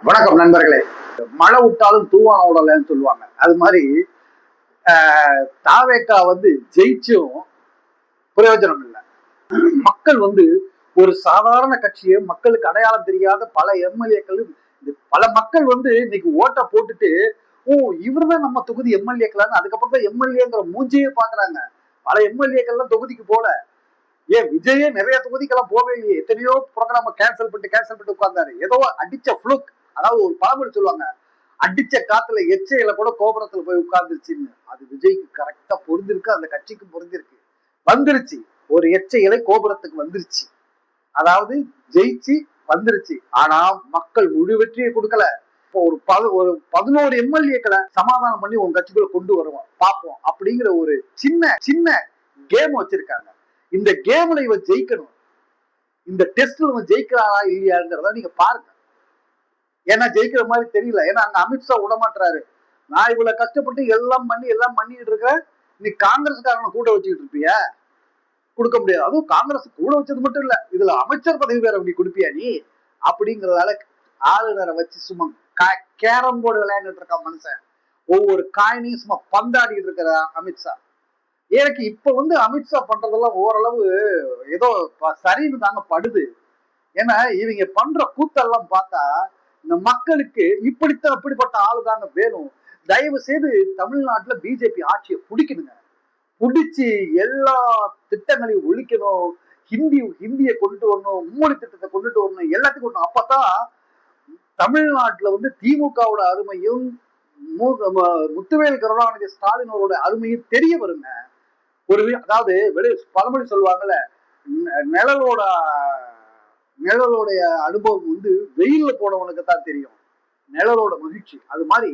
வணக்கம் நண்பர்களே. மழை விட்டாலும் தூவான விடலன்னு சொல்லுவாங்க. அது மாதிரி தாவேக்கா ஜெயிச்சும் பிரயோஜனம் இல்லை. மக்கள் ஒரு சாதாரண கட்சியை மக்களுக்கு அடையாளம் தெரியாத பல எம்எல்ஏக்கள் பல மக்கள் இன்னைக்கு ஓட்டை போட்டுட்டு ஓ இவர்தான் நம்ம தொகுதி எம்எல்ஏக்களான்னு அதுக்கப்புறம் தான் எம்எல்ஏங்கிற மூஞ்சியே பாக்குறாங்க. பல எம்எல்ஏக்கள்லாம் தொகுதிக்கு போல. ஏன் விஜயே நிறைய தொகுதிக்கெல்லாம் போவே இல்லையே. எத்தனையோ ப்ரோக்ராம கேன்சல் பண்ணிட்டு உட்கார்ந்தாரு. ஏதோ அடிச்ச ஃப்ளூக். அதாவது ஒரு பழமொழி சொல்லுவாங்க, அடிச்ச காத்துல எச்சையில கூட கோபுரத்துல போய் உட்கார்ந்துருச்சுன்னு. அது விஜய்க்கு கரெக்டா பொருந்திருக்கு, அந்த கட்சிக்கு பொருந்திருக்கு. வந்துருச்சு, ஒரு எச்ச இலை கோபுரத்துக்கு வந்துருச்சு. அதாவது ஜெயிச்சு வந்துருச்சு. ஆனா மக்கள் முழு வெற்றியை கொடுக்கல. ஒரு 11 எம்எல்ஏக்களை சமாதானம் பண்ணி உங்க கட்சிக்குள்ள கொண்டு வருவோம் பார்ப்போம் அப்படிங்கிற ஒரு சின்ன சின்ன கேம் வச்சிருக்காங்க. இந்த கேம்ல இவன் ஜெயிக்கணும். இந்த டெஸ்ட்ல இவன் ஜெயிக்கிறாரா இல்லையாங்கிறத நீங்க பாருங்க. ஏன்னா ஜெயிக்கிற மாதிரி தெரியல. ஏன்னா அங்க அமித்ஷா விடமாட்டாரு. நான் இவ்வளவு கஷ்டப்பட்டு எல்லாம் பண்ணிட்டு இருக்கேன், நீ காங்கிரஸ்காரனை கூட வச்சுக்கிட்டு இருப்பிய? கொடுக்க முடியாது. அதுவும் காங்கிரஸ் கூட வச்சது மட்டும் இல்ல, இதுல அமைச்சர் பதவி வேற நீ கொடுப்பியா நீ? அப்படிங்கறதால ஆளுநரை வச்சு சும்மா கேரம் போர்டு விளையாண்டுட்டு இருக்கான் மனுஷன். ஒவ்வொரு காயினையும் சும்மா பந்தாடிட்டு இருக்கிற அமித்ஷா. எனக்கு இப்ப அமித்ஷா பண்றதெல்லாம் ஓரளவு ஏதோ சரின்னு தாங்க படுது. ஏன்னா இவங்க பண்ற கூத்தெல்லாம் பார்த்தா இந்த மக்களுக்கு இப்படிப்பட்ட ஆளு தாங்க வேணும். தயவு செய்து தமிழ்நாட்டுல பிஜேபி ஆட்சியை பிடிக்கணுங்க. பிடிச்சு எல்லா திட்டங்களையும் ஒழிக்கணும். ஹிந்தியை கொண்டு வரணும், மும்மொழி திட்டத்தை கொண்டுட்டு வரணும், எல்லாத்தையும் கொண்டு. அப்பதான் தமிழ்நாட்டுல திமுகவோட அருமையும் முத்துவேல் கருணாநிதி ஸ்டாலின் அவரோட அருமையும் தெரிய வருங்க. அதாவது பழமொழி சொல்லுவாங்கல்ல, நிழலோடைய அனுபவம் வெயில்ல போனவனுக்கு தான் தெரியும் நிழலோட மகிழ்ச்சி. அது மாதிரி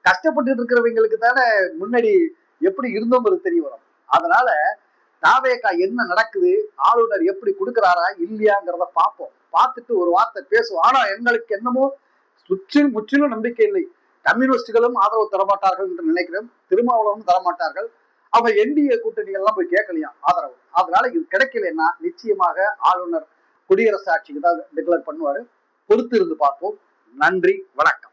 கஷ்டப்பட்டு இருக்கிறவங்களுக்கு தானே முன்னாடி எப்படி இருந்தோங்கிறது தெரிய வரும். அதனால தாவேக்கா என்ன நடக்குது, ஆளுநர் எப்படி கொடுக்கிறாரா இல்லையாங்கிறத பார்ப்போம். பார்த்துட்டு ஒரு வார்த்தை பேசுவோம். ஆனா எங்களுக்கு என்னமோ முற்றிலும் நம்பிக்கை இல்லை. கம்யூனிஸ்டுகளும் ஆதரவு தரமாட்டார்கள் என்று நினைக்கிறேன். திருமாவளவனும் தரமாட்டார்கள். அவங்க என்டிஏ கூட்டணிகள்லாம் போய் கேட்கலையா ஆதரவு. அதனால இது கிடைக்கலன்னா நிச்சயமாக ஆளுநர் குடியரசு ஆட்சிக்கு தான் டிக்ளேர் பண்ணுவாரு. பொறுத்து இருந்து பார்ப்போம். நன்றி, வணக்கம்.